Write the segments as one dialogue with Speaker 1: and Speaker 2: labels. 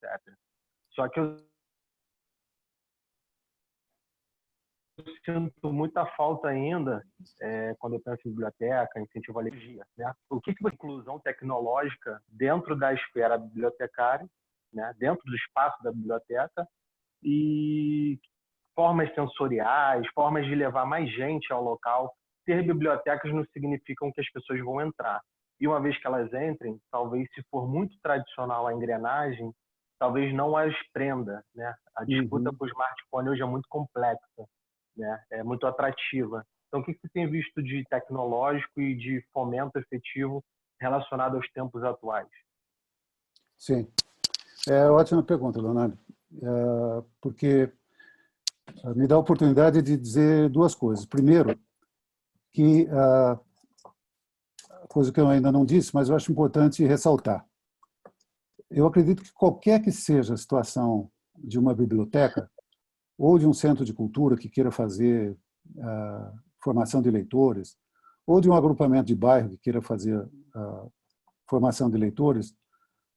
Speaker 1: etc. Só que eu sinto muita falta ainda, quando eu penso em biblioteca, incentivo à leitura, né? O que é a inclusão tecnológica dentro da esfera bibliotecária, né? Dentro do espaço da biblioteca, e formas sensoriais, formas de levar mais gente ao local. Ter bibliotecas não significam que as pessoas vão entrar. E uma vez que elas entrem, talvez, se for muito tradicional a engrenagem, talvez não as prenda, né? A disputa com o smartphone hoje é muito complexa, né? É muito atrativa. Então, o que você tem visto de tecnológico e de fomento efetivo relacionado aos tempos atuais?
Speaker 2: Sim. Ótima pergunta, Leonardo. Porque me dá a oportunidade de dizer duas coisas. Primeiro, que coisa que eu ainda não disse, mas eu acho importante ressaltar. Eu acredito que qualquer que seja a situação de uma biblioteca ou de um centro de cultura que queira fazer formação de leitores, ou de um agrupamento de bairro que queira fazer formação de leitores,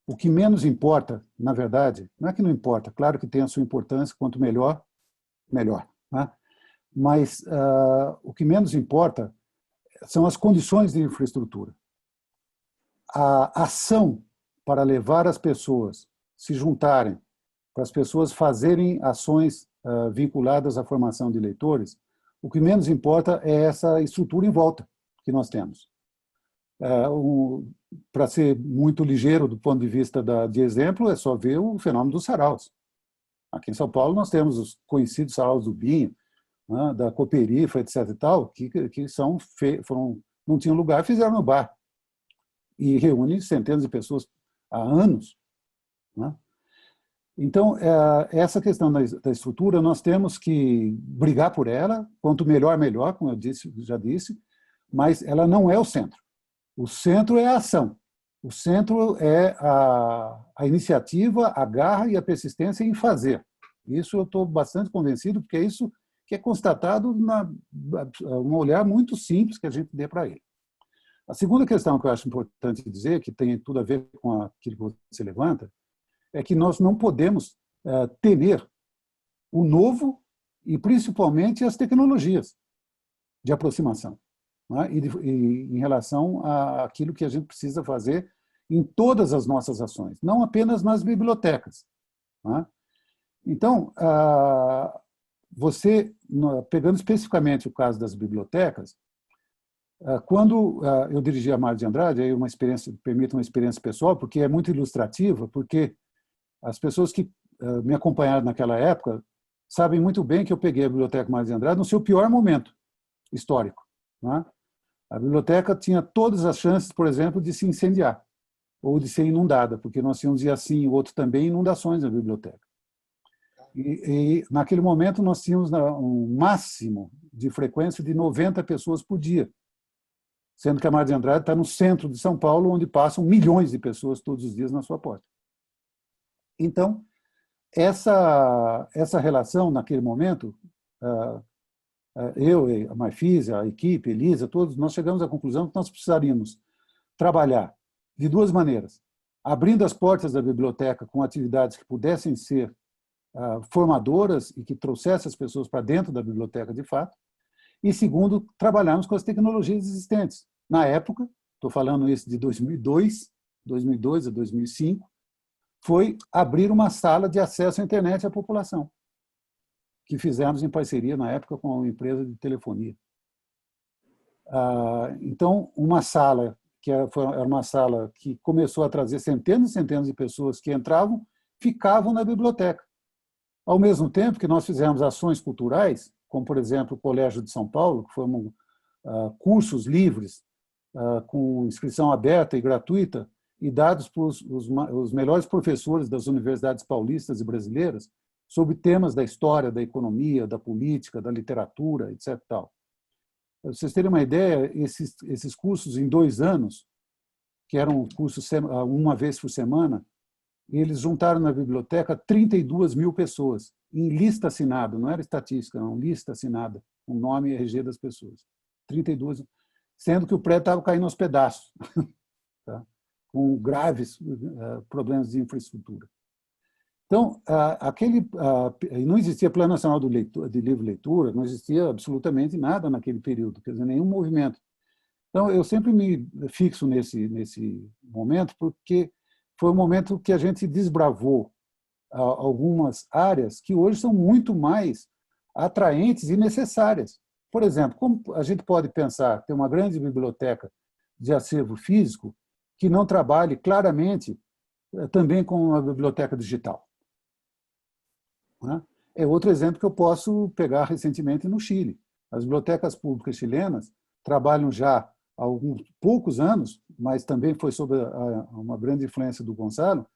Speaker 2: o que menos importa, na verdade, não é que não importa, claro que tem a sua importância, quanto melhor, melhor. Né? Mas o que menos importa são as condições de infraestrutura. A ação para levar as pessoas se juntarem, para as pessoas fazerem ações vinculadas à formação de leitores, o que menos importa é essa estrutura em volta que nós temos. Para ser muito ligeiro do ponto de vista de exemplo, é só ver o fenômeno dos saraus. Aqui em São Paulo nós temos os conhecidos saraus do Binho, né, da Cooperifa, etc. e tal, que não tinham lugar, fizeram no bar. E reúne centenas de pessoas há anos. Né? Então, essa questão da estrutura, nós temos que brigar por ela, quanto melhor, melhor, como eu já disse, mas ela não é o centro. O centro é a ação. O centro é a iniciativa, a garra e a persistência em fazer. Isso eu estou bastante convencido, porque é isso que é constatado um olhar muito simples que a gente dê para ele. A segunda questão que eu acho importante dizer, que tem tudo a ver com aquilo que você levanta, é que nós não podemos temer o novo e, principalmente, as tecnologias de aproximação, né? E em relação àquilo que a gente precisa fazer em todas as nossas ações, não apenas nas bibliotecas. Né? Então, pegando especificamente o caso das bibliotecas, quando eu dirigi a Mário de Andrade, aí permite uma experiência pessoal, porque é muito ilustrativa, porque as pessoas que me acompanharam naquela época sabem muito bem que eu peguei a Biblioteca Mário de Andrade no seu pior momento histórico. Né? A biblioteca tinha todas as chances, por exemplo, de se incendiar ou de ser inundada, porque nós tínhamos, e assim, o outro também, inundações na biblioteca. E naquele momento nós tínhamos um máximo de frequência de 90 pessoas por dia, sendo que a Mário de Andrade está no centro de São Paulo, onde passam milhões de pessoas todos os dias na sua porta. Então, essa relação, naquele momento, eu, a Marfisa, a equipe, Elisa, todos, nós chegamos à conclusão que nós precisaríamos trabalhar de duas maneiras. Abrindo as portas da biblioteca com atividades que pudessem ser formadoras e que trouxessem as pessoas para dentro da biblioteca de fato. E, segundo, trabalharmos com as tecnologias existentes. Na época, estou falando isso de 2002 a 2005, foi abrir uma sala de acesso à internet à população, que fizemos em parceria, na época, com uma empresa de telefonia. Então, uma sala que era uma sala que começou a trazer centenas e centenas de pessoas que entravam, ficavam na biblioteca. Ao mesmo tempo que nós fizemos ações culturais, como, por exemplo, o Colégio de São Paulo, que foram cursos livres, com inscrição aberta e gratuita, e dados para os melhores professores das universidades paulistas e brasileiras sobre temas da história, da economia, da política, da literatura, etc. Tal. Para vocês terem uma ideia, esses cursos em 2 anos, que eram cursos uma vez por semana, eles juntaram na biblioteca 32 mil pessoas, em lista assinada, não era estatística, não, lista assinada, com nome e RG das pessoas. 32, sendo que o prédio estava caindo aos pedaços, tá? Com graves problemas de infraestrutura. Então, não existia Plano Nacional de Livre-Leitura, não existia absolutamente nada naquele período, quer dizer, nenhum movimento. Então, eu sempre me fixo nesse momento, porque foi um momento que a gente desbravou algumas áreas que hoje são muito mais atraentes e necessárias. Por exemplo, como a gente pode pensar ter uma grande biblioteca de acervo físico que não trabalhe claramente também com a biblioteca digital? Né? É outro exemplo que eu posso pegar recentemente no Chile. As bibliotecas públicas chilenas trabalham já há alguns poucos anos, mas também foi sob uma grande influência do Gonçalo,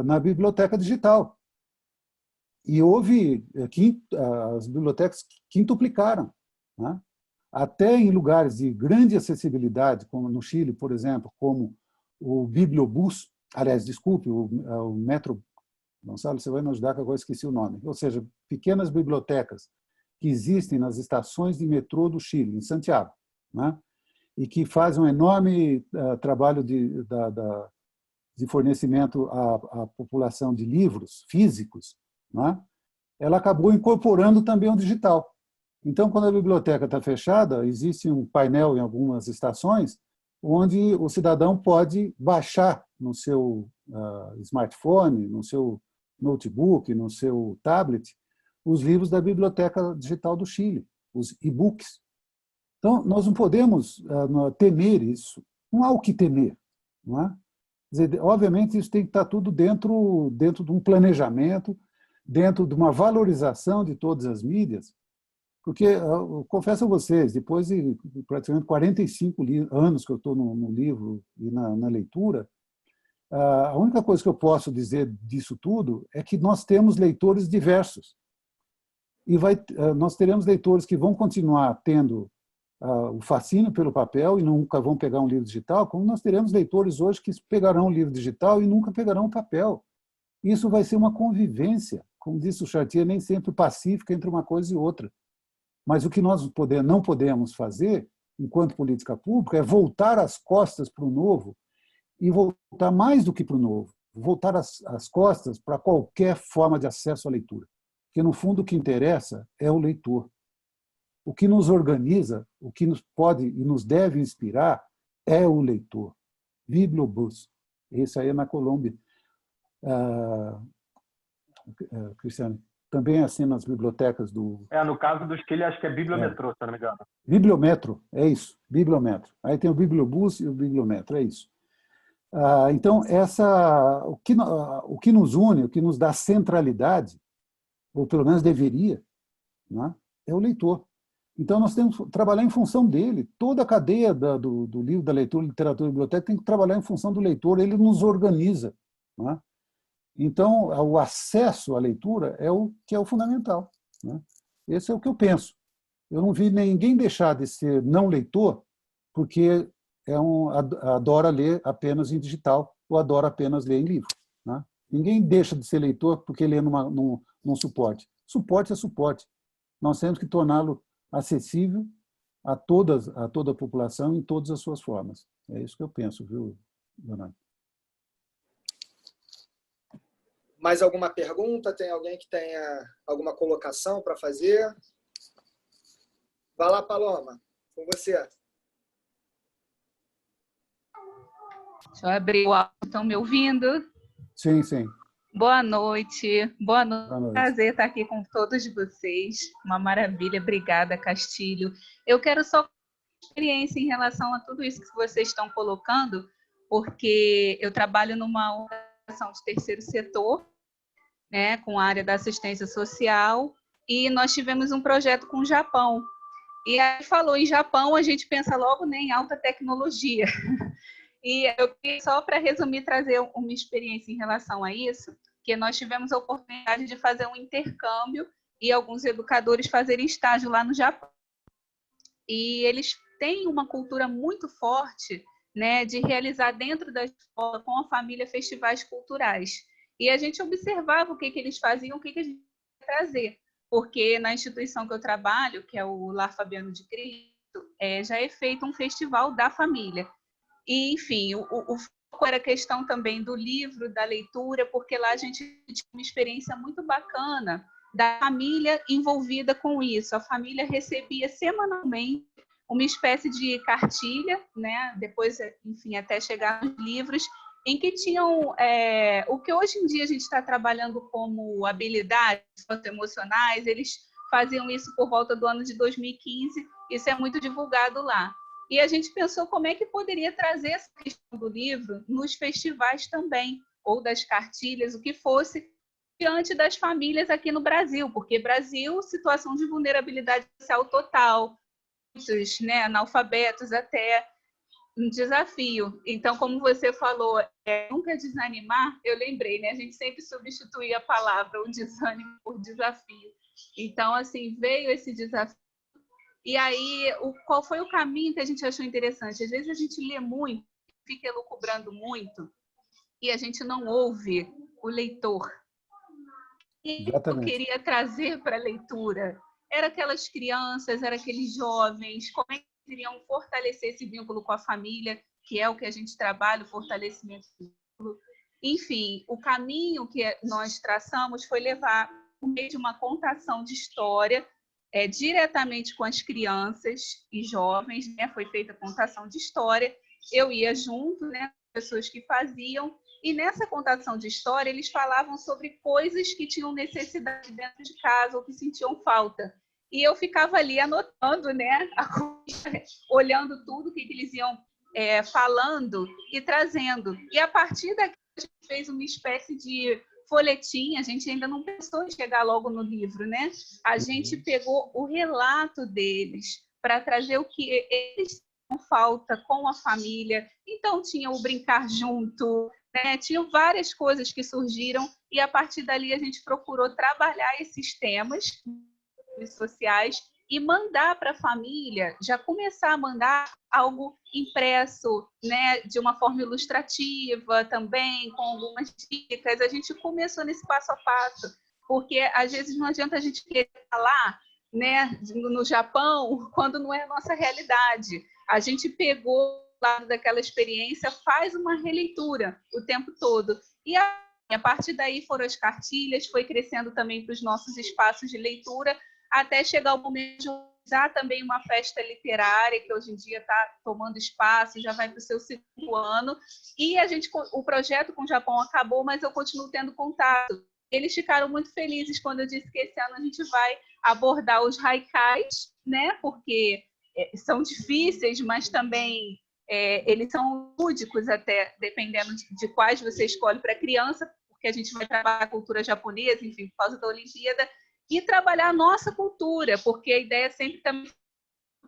Speaker 2: na biblioteca digital. E as bibliotecas quintuplicaram, né? Até em lugares de grande acessibilidade, como no Chile, por exemplo, como o Bibliobus, aliás, desculpe, o Metro, Gonçalo, você vai me ajudar que agora esqueci o nome, ou seja, pequenas bibliotecas que existem nas estações de metrô do Chile, em Santiago, né? E que fazem um enorme trabalho de fornecimento à população de livros físicos, né? Ela acabou incorporando também o digital. Então, quando a biblioteca está fechada, existe um painel em algumas estações onde o cidadão pode baixar no seu smartphone, no seu notebook, no seu tablet, os livros da Biblioteca Digital do Chile, os e-books. Então, nós não podemos temer isso. Não há o que temer. Não é? Quer dizer, obviamente, isso tem que estar tudo dentro de um planejamento, dentro de uma valorização de todas as mídias, porque, eu confesso a vocês, depois de praticamente 45 anos que eu estou no livro e na leitura, a única coisa que eu posso dizer disso tudo é que nós temos leitores diversos. E nós teremos leitores que vão continuar tendo o fascínio pelo papel e nunca vão pegar um livro digital, como nós teremos leitores hoje que pegarão o livro digital e nunca pegarão o papel. Isso vai ser uma convivência, como disse o Chartier, nem sempre pacífica entre uma coisa e outra. Mas o que nós não podemos fazer, enquanto política pública, é voltar as costas para o novo e voltar mais do que para o novo, voltar as costas para qualquer forma de acesso à leitura. Porque, no fundo, o que interessa é o leitor. O que nos organiza, o que nos pode e nos deve inspirar é o leitor. Bibliobus. Esse aí é na Colômbia. Cristiane, também é assim nas bibliotecas do...
Speaker 1: No caso do Chile, acho que é Bibliometrô, se não me engano.
Speaker 2: Bibliometro, é isso, Bibliometro. Aí tem o Bibliobus e o Bibliometro, é isso. Então, o que nos une, o que nos dá centralidade, ou pelo menos deveria, né, é o leitor. Então, nós temos que trabalhar em função dele. Toda a cadeia do livro, da leitura, literatura e biblioteca tem que trabalhar em função do leitor, ele nos organiza. Né? Então, o acesso à leitura é o que é o fundamental. Né? Esse é o que eu penso. Eu não vi ninguém deixar de ser não leitor porque adora ler apenas em digital ou adora apenas ler em livro. Né? Ninguém deixa de ser leitor porque lê num suporte. Suporte é suporte. Nós temos que torná-lo acessível a toda a população em todas as suas formas. É isso que eu penso, viu, Leonardo?
Speaker 3: Mais alguma pergunta? Tem alguém que tenha alguma colocação para fazer? Vai lá, Paloma, com você.
Speaker 4: Deixa eu abrir o áudio. Estão me ouvindo?
Speaker 2: Sim, sim.
Speaker 4: Boa noite. Boa noite.
Speaker 2: Boa noite.
Speaker 4: Prazer estar aqui com todos vocês. Uma maravilha. Obrigada, Castilho. Eu quero só experiência em relação a tudo isso que vocês estão colocando, porque eu trabalho numa organização de terceiro setor, né, com a área da assistência social, e nós tivemos um projeto com o Japão. E aí falou em Japão, a gente pensa logo, né, em alta tecnologia. E eu queria, só para resumir, trazer uma experiência em relação a isso, que nós tivemos a oportunidade de fazer um intercâmbio e alguns educadores fazerem estágio lá no Japão. E eles têm uma cultura muito forte, né, de realizar dentro da escola, com a família, festivais culturais. E a gente observava o que eles faziam, o que a gente ia trazer. Porque na instituição que eu trabalho, que é o Lar Fabiano de Cristo, já é feito um festival da família. E, enfim, o era a questão também do livro, da leitura, porque lá a gente tinha uma experiência muito bacana da família envolvida com isso. A família recebia semanalmente uma espécie de cartilha, né? Depois, enfim, até chegar nos livros, em que tinham o que hoje em dia a gente está trabalhando como habilidades socioemocionais, eles faziam isso por volta do ano de 2015, isso é muito divulgado lá. E a gente pensou como é que poderia trazer essa questão do livro nos festivais também, ou das cartilhas, o que fosse, diante das famílias aqui no Brasil, porque Brasil, situação de vulnerabilidade social total, muitos, né, analfabetos até, um desafio. Então, como você falou, nunca desanimar, eu lembrei, né? A gente sempre substituía a palavra, o desânimo, por desafio. Então, assim, veio esse desafio. E aí, qual foi o caminho que a gente achou interessante? Às vezes a gente lê muito, fica elucubrando muito, e a gente não ouve o leitor. E eu queria trazer para a leitura era aquelas crianças, era aqueles jovens, como é que iriam fortalecer esse vínculo com a família, que é o que a gente trabalha, o fortalecimento do vínculo. Enfim, o caminho que nós traçamos foi levar, por meio de uma contação de história, diretamente com as crianças e jovens, né? Foi feita a contação de história, eu ia junto, né? Pessoas que faziam, e nessa contação de história eles falavam sobre coisas que tinham necessidade dentro de casa ou que sentiam falta. E eu ficava ali anotando, né? Olhando tudo que eles iam falando e trazendo. E a partir daqui a gente fez uma espécie de folhetim, a gente ainda não pensou em chegar logo no livro, né? A gente pegou o relato deles para trazer o que eles tinham falta com a família. Então, tinha o brincar junto, né? Tinham várias coisas que surgiram e, a partir dali, a gente procurou trabalhar esses temas sociais e mandar para a família, já começar a mandar algo impresso, né, de uma forma ilustrativa também, com algumas dicas. A gente começou nesse passo a passo, porque às vezes não adianta a gente querer falar, né, no Japão, quando não é a nossa realidade. A gente pegou o lado daquela experiência, faz uma releitura o tempo todo. E a partir daí foram as cartilhas, foi crescendo também para os nossos espaços de leitura, até chegar o momento de usar também uma festa literária, que hoje em dia está tomando espaço, já vai para o seu 5º ano. E o projeto com o Japão acabou, mas eu continuo tendo contato. Eles ficaram muito felizes quando eu disse que esse ano a gente vai abordar os haikais, né? Porque são difíceis, mas também eles são lúdicos até, dependendo de quais você escolhe para criança, porque a gente vai trabalhar a cultura japonesa, enfim, por causa da Olimpíada, e trabalhar a nossa cultura, porque a ideia é sempre também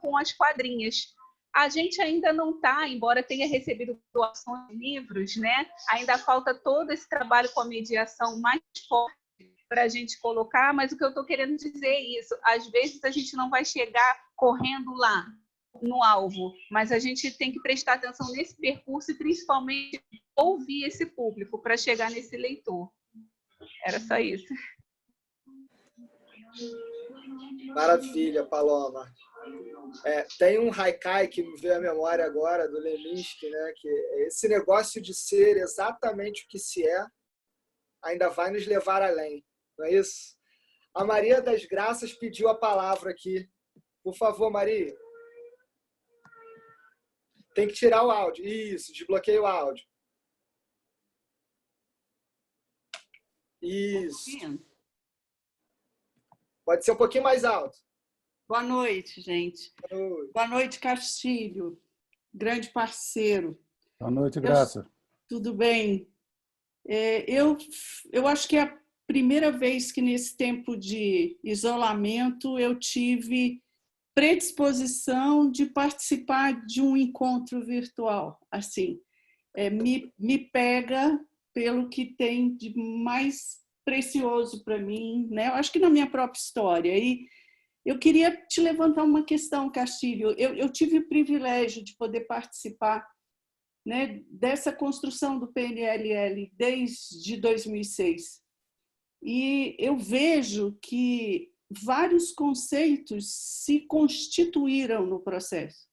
Speaker 4: com as quadrinhas. A gente ainda não está, embora tenha recebido doações de livros, né? Ainda falta todo esse trabalho com a mediação mais forte para a gente colocar, mas o que eu estou querendo dizer é isso. Às vezes a gente não vai chegar correndo lá no alvo, mas a gente tem que prestar atenção nesse percurso e principalmente ouvir esse público para chegar nesse leitor. Era só isso.
Speaker 3: Maravilha, Paloma. Tem um haikai que me veio à memória agora, do Leminski, né? Que esse negócio de ser exatamente o que se é ainda vai nos levar além, não é isso? A Maria das Graças pediu a palavra aqui. Por favor, Maria. Tem que tirar o áudio. Isso, desbloqueia o áudio. Isso. Pode ser um pouquinho mais alto.
Speaker 5: Boa noite, gente. Boa noite, Castilho, grande parceiro.
Speaker 2: Boa noite, Graça.
Speaker 5: Tudo bem? Eu acho que é a primeira vez que, nesse tempo de isolamento, eu tive predisposição de participar de um encontro virtual. Assim, me pega pelo que tem de mais precioso para mim, né? Eu acho que na minha própria história. E eu queria te levantar uma questão, Castilho. Eu tive o privilégio de poder participar, né, dessa construção do PNLL desde 2006. E eu vejo que vários conceitos se constituíram no processo.